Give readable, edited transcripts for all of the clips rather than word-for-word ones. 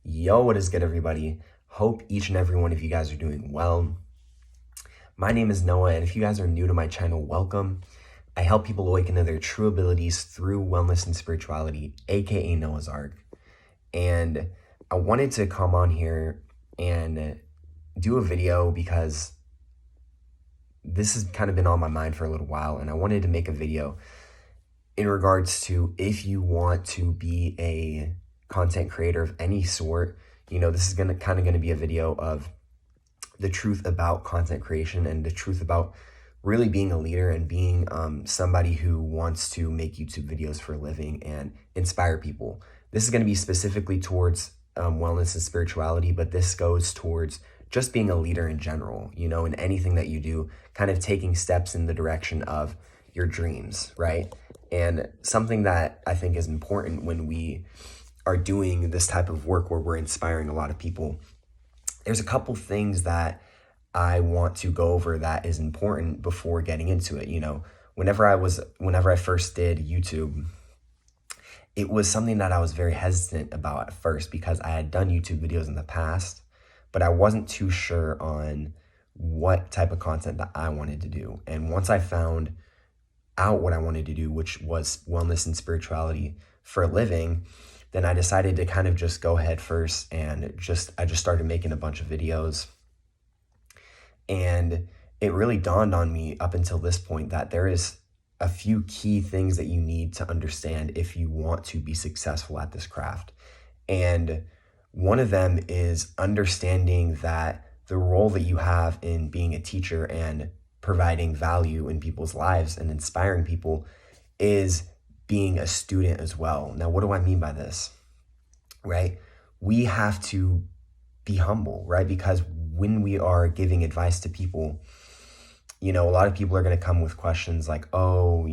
Yo, what is good, everybody? Hope each and every one of you guys are doing well. My name is Noah, and if you guys are new to my channel, welcome. I help people awaken to their true abilities through wellness and spirituality, aka Noah's Ark. And I wanted to come on here and do a video because this has kind of been on my mind for a little while, and I wanted to make a video in regards to if you want to be a content creator of any sort. This is gonna be a video of the truth about content creation and the truth about really being a leader and being somebody who wants to make YouTube videos for a living and inspire people. This is going to be specifically towards wellness and spirituality, but this goes towards just being a leader in general, in anything that you do, kind of taking steps in the direction of your dreams, right? And something that I think is important when we are doing this type of work where we're inspiring a lot of people, there's a couple things that I want to go over that is important before getting into it. Whenever I first did YouTube, it was something that I was very hesitant about at first because I had done YouTube videos in the past, but I wasn't too sure on what type of content that I wanted to do. And once I found out what I wanted to do, which was wellness and spirituality for a living, then I decided to kind of just go ahead first and I just started making a bunch of videos. And it really dawned on me up until this point that there is a few key things that you need to understand if you want to be successful at this craft. And one of them is understanding that the role that you have in being a teacher and providing value in people's lives and inspiring people is being a student as well. Now, what do I mean by this, right? We have to be humble, right? Because when we are giving advice to people, a lot of people are going to come with questions like, oh,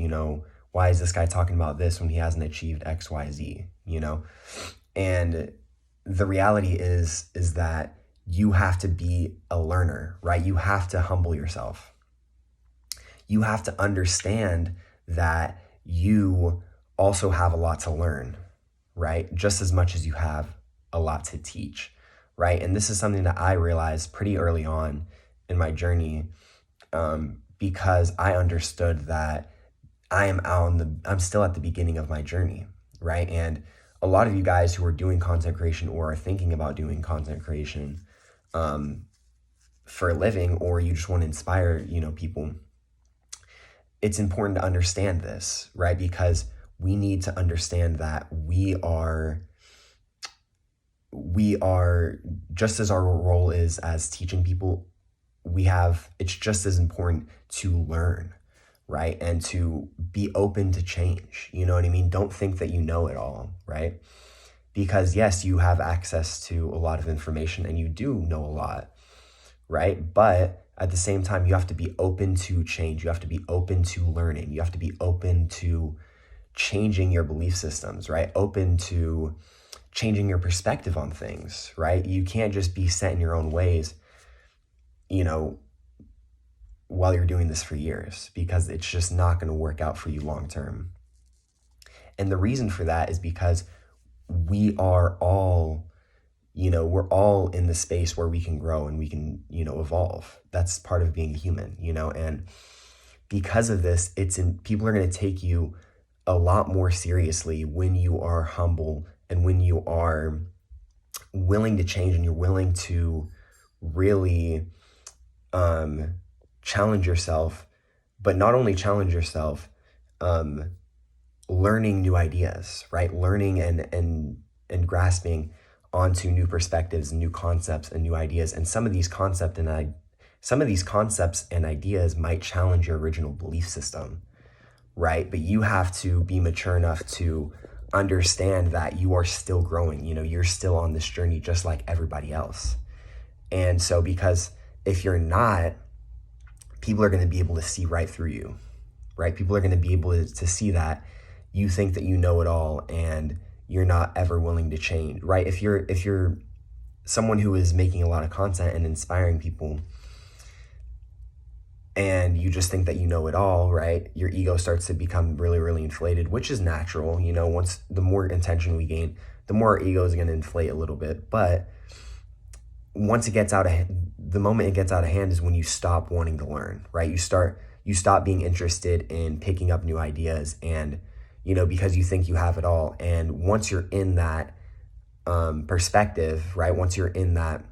why is this guy talking about this when he hasn't achieved X, Y, Z, And the reality is that you have to be a learner, right? You have to humble yourself. You have to understand that you also have a lot to learn, right? Just as much as you have a lot to teach, right? And this is something that I realized pretty early on in my journey, because I understood that I'm still at the beginning of my journey, right? And a lot of you guys who are doing content creation or are thinking about doing content creation for a living, or you just want to inspire, people, it's important to understand this, right? Because we need to understand that we are just as our role is as teaching people, it's just as important to learn, right? And to be open to change. You know what I mean? Don't think that you know it all, right? Because yes, you have access to a lot of information and you do know a lot, right? But at the same time, you have to be open to change. You have to be open to learning. You have to be open to changing your belief systems, right? Open to changing your perspective on things, right? You can't just be set in your own ways, while you're doing this for years, because it's just not going to work out for you long term. And the reason for that is because we are all, we're all in the space where we can grow and we can, evolve. That's part of being a human, and because of this, people are going to take you a lot more seriously when you are humble and when you are willing to change and you're willing to really challenge yourself, but not only challenge yourself, learning new ideas, right? Learning and grasping onto new perspectives and new concepts and new ideas. And some of these concepts and ideas might challenge your original belief system, right? But you have to be mature enough to understand that you are still growing. You're still on this journey just like everybody else. And so, because if you're not, people are going to be able to see right through you, right? People are going to be able to see that you think that you know it all and you're not ever willing to change, right? If you're someone who is making a lot of content and inspiring people and you just think that you know it all, right? Your ego starts to become really, really inflated, which is natural. The more attention we gain, the more our ego is going to inflate a little bit. But once it gets out of the moment it gets out of hand is when you stop wanting to learn, right? You stop being interested in picking up new ideas, and because you think you have it all. And once you're in that perspective, right? Once you're in that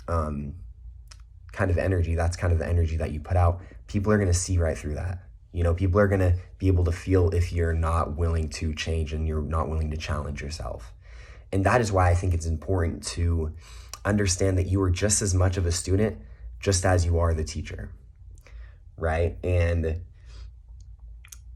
kind of energy, that's kind of the energy that you put out. People are going to see right through that. People are going to be able to feel if you're not willing to change and you're not willing to challenge yourself. And that is why I think it's important to understand that you are just as much of a student just as you are the teacher, right? And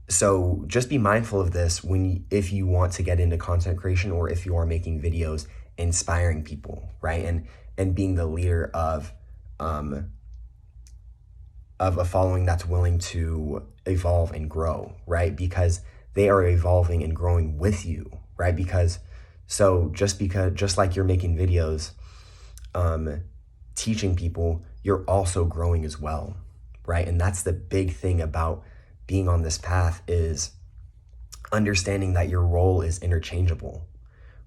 so just be mindful of this if you want to get into content creation, or if you are making videos inspiring people, right? And being the leader of a following that's willing to evolve and grow, right? Because they are evolving and growing with you, right? Just like you're making videos, teaching people, you're also growing as well, right? And that's the big thing about being on this path, is understanding that your role is interchangeable,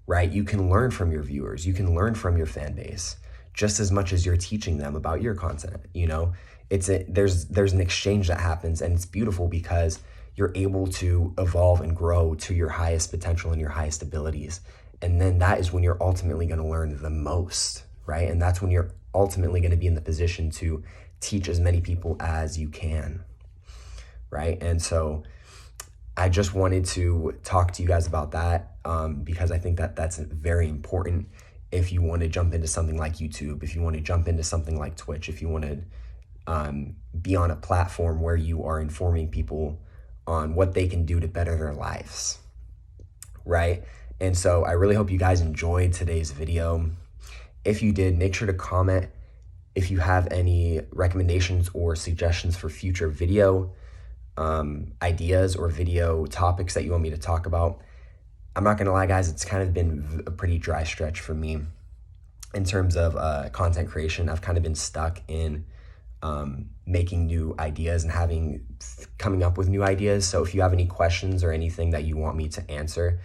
right? You can learn from your viewers, you can learn from your fan base just as much as you're teaching them about your content. There's an exchange that happens, and it's beautiful because you're able to evolve and grow to your highest potential and your highest abilities. And then that is when you're ultimately going to learn the most, right? And that's when you're ultimately going to be in the position to teach as many people as you can, right? And so I just wanted to talk to you guys about that, because I think that that's very important if you want to jump into something like YouTube, if you want to jump into something like Twitch, if you want to be on a platform where you are informing people on what they can do to better their lives, right? And so I really hope you guys enjoyed today's video. If you did, make sure to comment if you have any recommendations or suggestions for future video ideas or video topics that you want me to talk about. I'm not gonna lie, guys, it's kind of been a pretty dry stretch for me in terms of content creation. I've kind of been stuck in making new ideas and coming up with new ideas. So if you have any questions or anything that you want me to answer,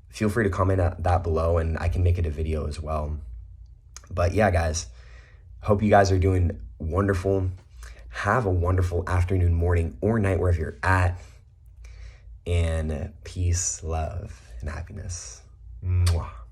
feel free to comment that below, and I can make it a video as well. But yeah, guys, hope you guys are doing wonderful. Have a wonderful afternoon, morning, or night wherever you're at. And peace, love, and happiness. Mwah.